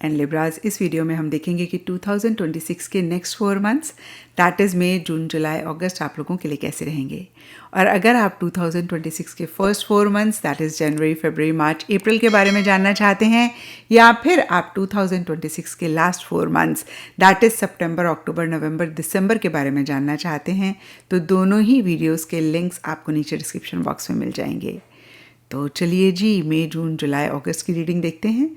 And लिब्राज। इस video में हम देखेंगे कि 2026 के नेक्स्ट 4 मंथ्स दैट इज़ मई, जून, जुलाई, अगस्त आप लोगों के लिए कैसे रहेंगे। और अगर आप 2026 के first 4 months that is January, February, March, April के बारे में जानना चाहते हैं, या फिर आप 2026 के लास्ट 4 मंथ्स दैट इज़ सितंबर, अक्टूबर, नवंबर, दिसंबर के बारे में जानना चाहते हैं, तो दोनों ही वीडियोस के लिंक्स आपको नीचे डिस्क्रिप्शन बॉक्स में मिल जाएंगे। तो चलिए जी, मई, जून, जुलाई, अगस्त की रीडिंग देखते हैं।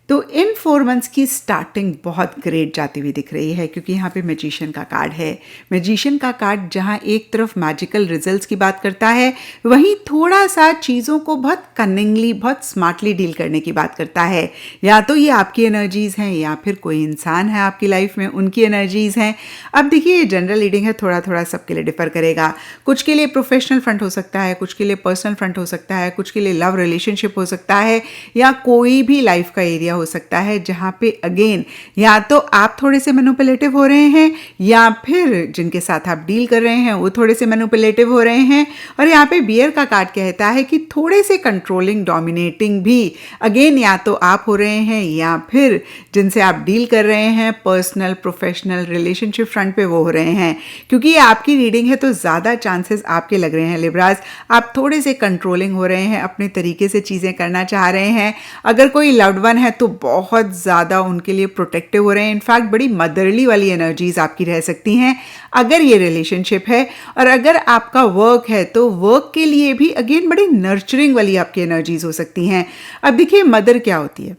तो इन 4 मंथ्स की स्टार्टिंग बहुत ग्रेट जाती हुई दिख रही है, क्योंकि यहाँ पे मैजिशियन का कार्ड है। मैजिशियन का कार्ड जहाँ एक तरफ मैजिकल रिजल्ट्स की बात करता है, वहीं थोड़ा सा चीज़ों को बहुत कनिंगली, बहुत स्मार्टली डील करने की बात करता है। या तो ये आपकी एनर्जीज़ हैं, या फिर कोई इंसान है आपकी लाइफ में, उनकी एनर्जीज़ हैं। अब देखिए, ये जनरल रीडिंग है, थोड़ा थोड़ा सबके लिए डिफर करेगा। कुछ के लिए प्रोफेशनल फ्रंट हो सकता है, कुछ के लिए पर्सनल फ्रंट हो सकता है, कुछ के लिए लव रिलेशनशिप हो सकता है, या कोई भी लाइफ का एरिया हो सकता है जहां पे अगेन या तो आप थोड़े से मैनिपुलेटिव हो रहे हैं, या फिर जिनके साथ आप डील कर रहे हैं वो थोड़े से मैनिपुलेटिव हो रहे हैं। और यहाँ पे बियर का कार्ड कहता है कि थोड़े से कंट्रोलिंग, डोमिनेटिंग भी अगेन या तो आप हो रहे हैं, या फिर जिनसे आप डील कर रहे हैं पर्सनल, प्रोफेशनल, रिलेशनशिप फ्रंट पे वो हो रहे हैं। क्योंकि ये आपकी रीडिंग है तो ज़्यादा चांसेस आपके लग रहे हैं लिब्राज, आप थोड़े से कंट्रोलिंग हो रहे हैं, अपने तरीके से चीज़ें करना चाह रहे हैं। अगर कोई लव्ड वन है तो बहुत ज़्यादा उनके लिए प्रोटेक्टिव हो रहे हैं। इनफैक्ट बड़ी मदरली वाली एनर्जीज आपकी रह सकती हैं अगर ये रिलेशनशिप है। और अगर आपका वर्क है तो वर्क के लिए भी अगेन बड़ी नर्चरिंग वाली आपकी एनर्जीज हो सकती हैं। अब देखिए, मदर क्या होती है?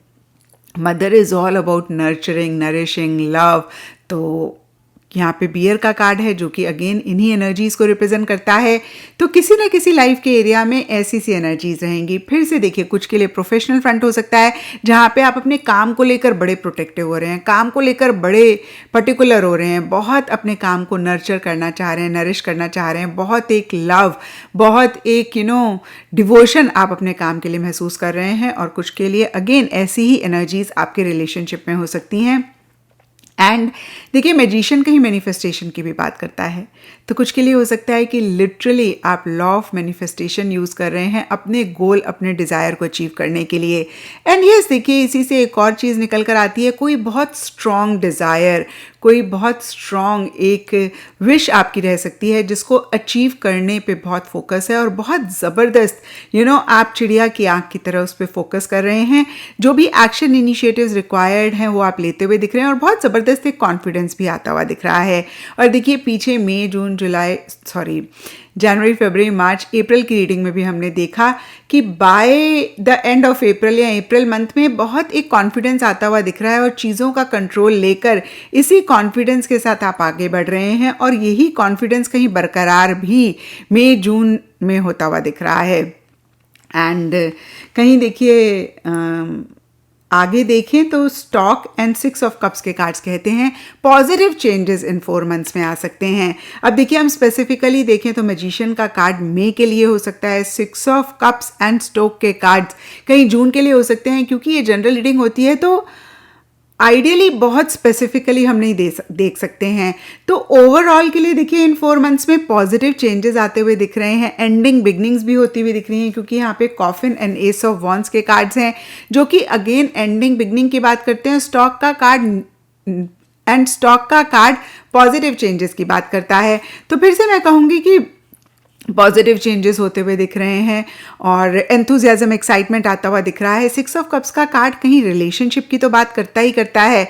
Mother is all about nurturing, nourishing, love. तो यहाँ पे बियर का कार्ड है जो कि अगेन इन्हीं एनर्जीज को रिप्रेजेंट करता है। तो किसी ना किसी लाइफ के एरिया में ऐसी सी एनर्जीज रहेंगी। फिर से देखिए, कुछ के लिए प्रोफेशनल फ्रंट हो सकता है जहाँ पे आप अपने काम को लेकर बड़े प्रोटेक्टिव हो रहे हैं, काम को लेकर बड़े पर्टिकुलर हो रहे हैं, बहुत अपने काम को नर्चर करना चाह रहे हैं, नरिश करना चाह रहे हैं, बहुत एक लव, बहुत एक डिवोशन आप अपने काम के लिए महसूस कर रहे हैं। और कुछ के लिए अगेन ऐसी ही एनर्जीज आपके रिलेशनशिप में हो सकती हैं। एंड देखिए, मैजिशियन कहीं मैनिफेस्टेशन की भी बात करता है, तो कुछ के लिए हो सकता है कि लिटरली आप लॉ ऑफ मैनिफेस्टेशन यूज़ कर रहे हैं अपने गोल, अपने डिज़ायर को अचीव करने के लिए। एंड यस, देखिए, इसी से एक और चीज़ निकल कर आती है, कोई बहुत स्ट्रॉन्ग डिज़ायर, कोई बहुत स्ट्रॉन्ग एक विश आपकी रह सकती है जिसको अचीव करने पे बहुत फोकस है, और बहुत ज़बरदस्त आप चिड़िया की आंख की तरह उस पर फोकस कर रहे हैं। जो भी एक्शन इनिशिएटिव्स रिक्वायर्ड हैं वो आप लेते हुए दिख रहे हैं, और बहुत ज़बरदस्त एक कॉन्फिडेंस भी आता हुआ दिख रहा है। और देखिए, पीछे मई, जून, जुलाई, जनवरी, फरवरी, मार्च, अप्रैल की रीडिंग में भी हमने देखा कि by the end of April या अप्रैल मंथ में बहुत एक कॉन्फिडेंस आता हुआ दिख रहा है, और चीज़ों का कंट्रोल लेकर इसी कॉन्फिडेंस के साथ आप आगे बढ़ रहे हैं। और यही कॉन्फिडेंस कहीं बरकरार भी मई, जून में होता हुआ दिख रहा है। एंड कहीं देखिए, आगे देखें तो स्टॉक एंड 6 ऑफ कप्स के कार्ड्स कहते हैं पॉजिटिव चेंजेस इन 4 मंथ्स में आ सकते हैं। अब देखिए, हम स्पेसिफिकली देखें तो मैजिशियन का कार्ड मई के लिए हो सकता है, 6 ऑफ कप्स एंड स्टोक के कार्ड्स कहीं जून के लिए हो सकते हैं। क्योंकि ये जनरल रीडिंग होती है तो आइडियली बहुत स्पेसिफिकली हम नहीं देख सकते हैं। तो ओवरऑल के लिए देखिए, इन 4 मंथ्स में पॉजिटिव चेंजेस आते हुए दिख रहे हैं, एंडिंग बिगनिंग्स भी होती हुई दिख रही हैं, क्योंकि यहाँ पे coffin and S of wands के कार्ड्स हैं जो कि अगेन एंडिंग बिगनिंग की बात करते हैं। स्टॉक का कार्ड पॉजिटिव चेंजेस की बात करता है। तो फिर से मैं कहूँगी कि पॉजिटिव चेंजेस होते हुए दिख रहे हैं, और एंथुजियाज्म, एक्साइटमेंट आता हुआ दिख रहा है। 6 ऑफ कप्स का कार्ड कहीं रिलेशनशिप की तो बात करता ही करता है,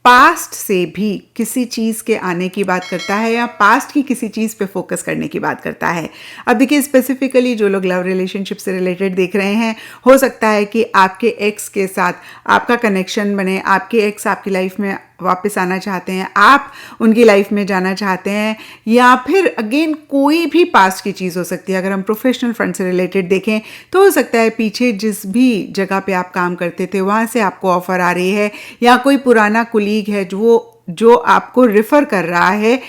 पास्ट से भी किसी चीज़ के आने की बात करता है, या पास्ट की किसी चीज़ पे फोकस करने की बात करता है। अब देखिए, स्पेसिफिकली जो लोग लव रिलेशनशिप से रिलेटेड देख रहे हैं, हो सकता है कि आपके एक्स के साथ आपका कनेक्शन बने, आपके एक्स आपकी लाइफ में वापस आना चाहते हैं, आप उनकी लाइफ में जाना चाहते हैं, या फिर अगेन कोई भी पास्ट की चीज़ हो सकती है। अगर हम प्रोफेशनल फ्रंट से रिलेटेड देखें तो हो सकता है पीछे जिस भी जगह पे आप काम करते थे वहाँ से आपको ऑफर आ रही है, या कोई पुराना कुलीग है जो आपको रेफर कर रहा है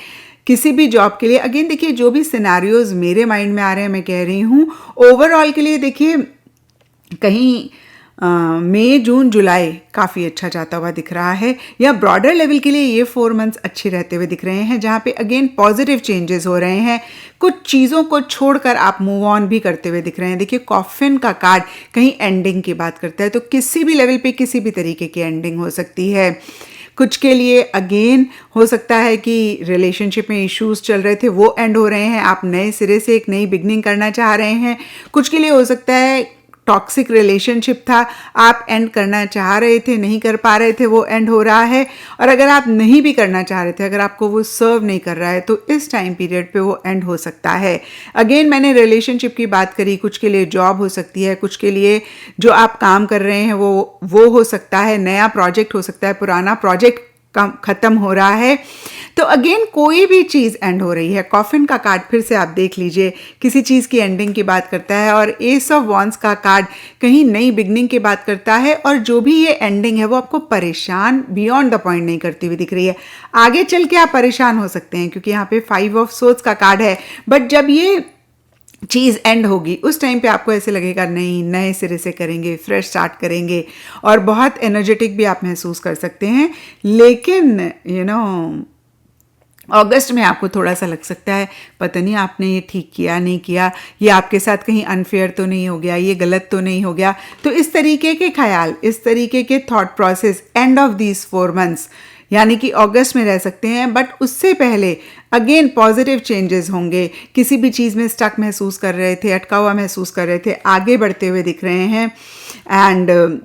किसी भी जॉब के लिए। अगेन देखिए, जो भी सिनेरियोज मेरे माइंड में आ रहे हैं, मैं कह रही हूँ ओवरऑल के लिए देखिए, कहीं मई जून जुलाई काफ़ी अच्छा जाता हुआ दिख रहा है, या ब्रॉडर लेवल के लिए ये 4 मंथ्स अच्छे रहते हुए दिख रहे हैं, जहाँ पे अगेन पॉजिटिव चेंजेस हो रहे हैं। कुछ चीज़ों को छोड़कर आप मूव ऑन भी करते हुए दिख रहे हैं। देखिए कॉफिन का कार्ड कहीं एंडिंग की बात करता है, तो किसी भी लेवल पे किसी भी तरीके की एंडिंग हो सकती है। कुछ के लिए अगेन हो सकता है कि रिलेशनशिप में इश्यूज चल रहे थे वो एंड हो रहे हैं, आप नए सिरे से एक नई बिगनिंग करना चाह रहे हैं। कुछ के लिए हो सकता है टॉक्सिक रिलेशनशिप था, आप एंड करना चाह रहे थे, नहीं कर पा रहे थे, वो एंड हो रहा है। और अगर आप नहीं भी करना चाह रहे थे, अगर आपको वो सर्व नहीं कर रहा है, तो इस टाइम पीरियड पे वो एंड हो सकता है। अगेन मैंने रिलेशनशिप की बात करी, कुछ के लिए जॉब हो सकती है, कुछ के लिए जो आप काम कर रहे हैं वो हो सकता है, नया प्रोजेक्ट हो सकता है, पुराना प्रोजेक्ट खत्म हो रहा है। तो अगेन कोई भी चीज़ एंड हो रही है। कॉफिन का कार्ड फिर से आप देख लीजिए, किसी चीज़ की एंडिंग की बात करता है, और एस ऑफ वॉन्ड्स का कार्ड कहीं नई बिगनिंग की बात करता है। और जो भी ये एंडिंग है वो आपको परेशान बियॉन्ड द पॉइंट नहीं करती हुई दिख रही है। आगे चल के आप परेशान हो सकते हैं, क्योंकि यहाँ पे 5 ऑफ सोर्ड्स का कार्ड है, बट जब ये चीज़ एंड होगी उस टाइम पे आपको ऐसे लगेगा नहीं, नए सिरे से करेंगे, फ्रेश स्टार्ट करेंगे, और बहुत एनर्जेटिक भी आप महसूस कर सकते हैं। लेकिन अगस्त में आपको थोड़ा सा लग सकता है पता नहीं आपने ये ठीक किया नहीं किया, ये आपके साथ कहीं अनफेयर तो नहीं हो गया, ये गलत तो नहीं हो गया। तो इस तरीके के ख्याल, इस तरीके के thought process end of these 4 months यानी कि अगस्त में रह सकते हैं। बट उससे पहले अगेन पॉजिटिव चेंजेस होंगे। किसी भी चीज़ में स्टक महसूस कर रहे थे, अटका हुआ महसूस कर रहे थे, आगे बढ़ते हुए दिख रहे हैं। एंड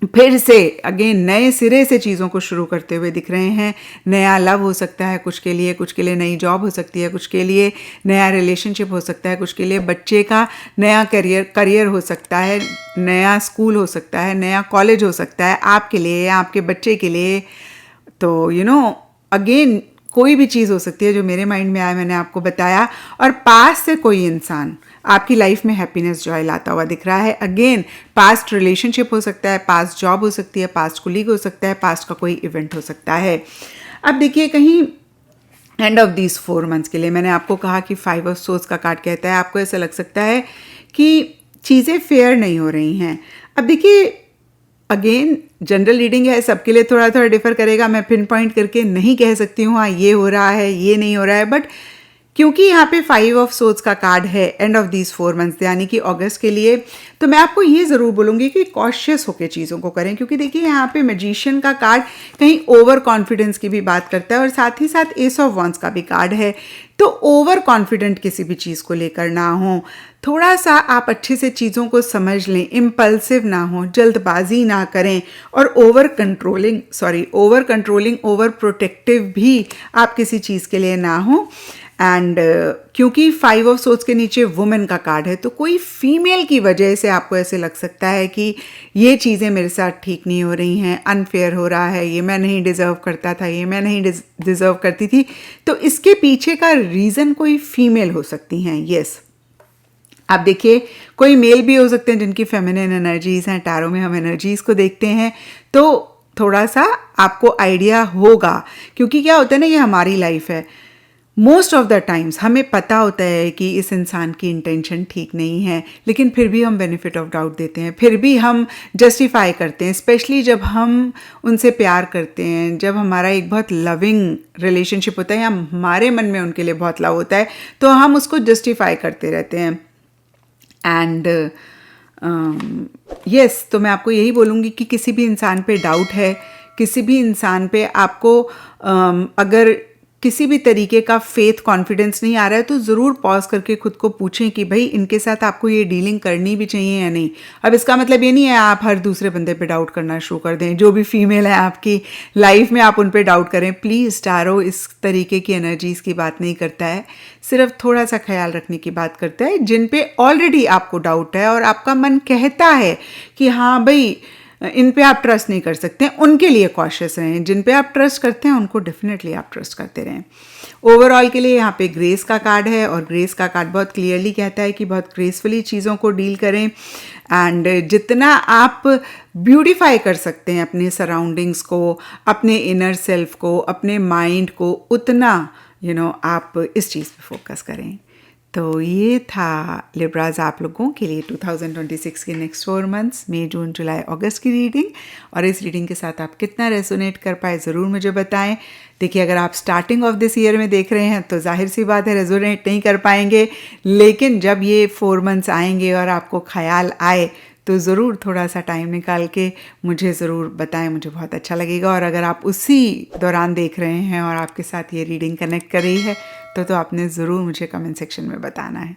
फिर से अगेन नए सिरे से चीज़ों को शुरू करते हुए दिख रहे हैं। नया लव हो सकता है कुछ के लिए नई जॉब हो सकती है, कुछ के लिए नया रिलेशनशिप हो सकता है, कुछ के लिए बच्चे का नया करियर हो सकता है, नया स्कूल हो सकता है, नया कॉलेज हो सकता है आपके लिए या आपके बच्चे के लिए। तो अगेन कोई भी चीज़ हो सकती है जो मेरे माइंड में आया मैंने आपको बताया। और पास से कोई इंसान आपकी लाइफ में हैप्पीनेस जॉय लाता हुआ दिख रहा है। अगेन पास्ट रिलेशनशिप हो सकता है, पास्ट जॉब हो सकती है, पास्ट कुलीग हो सकता है, पास्ट का कोई इवेंट हो सकता है। अब देखिए कहीं एंड ऑफ दीज 4 मंथ्स के लिए मैंने आपको कहा कि 5 ऑफ सोर्ड्स का कार्ड कहता है आपको ऐसा लग सकता है कि चीज़ें फेयर नहीं हो रही हैं। अब देखिए अगेन जनरल रीडिंग है, सबके लिए थोड़ा थोड़ा डिफर करेगा, मैं पिन पॉइंट करके नहीं कह सकती हूँ हाँ ये हो रहा है ये नहीं हो रहा है। बट क्योंकि यहाँ पे 5 ऑफ सोर्ड्स का कार्ड है एंड ऑफ दीज 4 मंथ्स यानी कि अगस्त के लिए, तो मैं आपको ये ज़रूर बोलूँगी कि कॉशियस होकर चीज़ों को करें। क्योंकि देखिए यहाँ पे मैजिशियन का कार्ड कहीं ओवर कॉन्फिडेंस की भी बात करता है, और साथ ही साथ एस ऑफ वॉन्ड्स का भी कार्ड है। तो ओवर कॉन्फिडेंट किसी भी चीज़ को लेकर ना हो, थोड़ा सा आप अच्छे से चीज़ों को समझ लें, इम्पल्सिव ना हो, जल्दबाजी ना करें, और ओवर कंट्रोलिंग ओवर प्रोटेक्टिव भी आप किसी चीज़ के लिए ना हो। एंड क्योंकि 5 ऑफ सोर्ड्स के नीचे वुमेन का कार्ड है, तो कोई फीमेल की वजह से आपको ऐसे लग सकता है कि ये चीज़ें मेरे साथ ठीक नहीं हो रही हैं, अनफेयर हो रहा है, ये मैं नहीं डिज़र्व करता था, ये मैं नहीं डिज़र्व करती थी। तो इसके पीछे का रीज़न कोई फीमेल हो सकती हैं। येस, आप देखिए कोई मेल भी हो सकते हैं जिनकी फेमिनिन एनर्जीज़ हैं। टैरो में हम एनर्जीज़ को देखते हैं, तो थोड़ा सा आपको आइडिया होगा। क्योंकि क्या होता है ना, ये हमारी लाइफ है। मोस्ट ऑफ द टाइम्स हमें पता होता है कि इस इंसान की इंटेंशन ठीक नहीं है, लेकिन फिर भी हम बेनिफिट ऑफ डाउट देते हैं, फिर भी हम जस्टिफाई करते हैं। स्पेशली जब हम उनसे प्यार करते हैं, जब हमारा एक बहुत लविंग रिलेशनशिप होता है या हमारे मन में उनके लिए बहुत लव होता है, तो हम उसको जस्टिफाई करते रहते हैं। एंड यस, तो मैं आपको यही बोलूँगी कि किसी भी इंसान पे डाउट है, किसी भी इंसान पे आपको अगर किसी भी तरीके का फेथ कॉन्फिडेंस नहीं आ रहा है, तो ज़रूर पॉज करके खुद को पूछें कि भाई इनके साथ आपको ये डीलिंग करनी भी चाहिए या नहीं। अब इसका मतलब ये नहीं है आप हर दूसरे बंदे पे डाउट करना शुरू कर दें। जो भी फीमेल है आपकी लाइफ में आप उन पे डाउट करें, प्लीज़। टैरो इस तरीके की एनर्जीज़ की बात नहीं करता है, सिर्फ थोड़ा सा ख्याल रखने की बात करता है। जिन पे ऑलरेडी आपको डाउट है और आपका मन कहता है कि हाँ भाई इन पे आप ट्रस्ट नहीं कर सकते, उनके लिए कॉशियस रहें। जिन पे आप ट्रस्ट करते हैं उनको डेफिनेटली आप ट्रस्ट करते रहें। ओवरऑल के लिए यहाँ पे ग्रेस का कार्ड है, और ग्रेस का कार्ड बहुत क्लियरली कहता है कि बहुत ग्रेसफुली चीज़ों को डील करें। एंड जितना आप ब्यूटिफाई कर सकते हैं अपने सराउंडिंग्स को, अपने इनर सेल्फ को, अपने माइंड को, उतना आप इस चीज़ पे फोकस करें। तो ये था लिब्राज आप लोगों के लिए 2026 के नेक्स्ट 4 मंथ्स मई जून जुलाई अगस्त की रीडिंग। और इस रीडिंग के साथ आप कितना रेजोनेट कर पाए ज़रूर मुझे बताएं। देखिए, अगर आप स्टार्टिंग ऑफ दिस ईयर में देख रहे हैं तो जाहिर सी बात है रेजोनेट नहीं कर पाएंगे, लेकिन जब ये 4 मंथ्स आएंगे और आपको ख्याल आए तो ज़रूर थोड़ा सा टाइम निकाल के मुझे ज़रूर बताएं, मुझे बहुत अच्छा लगेगा। और अगर आप उसी दौरान देख रहे हैं और आपके साथ ये रीडिंग कनेक्ट कर रही है तो आपने ज़रूर मुझे कमेंट सेक्शन में बताना है।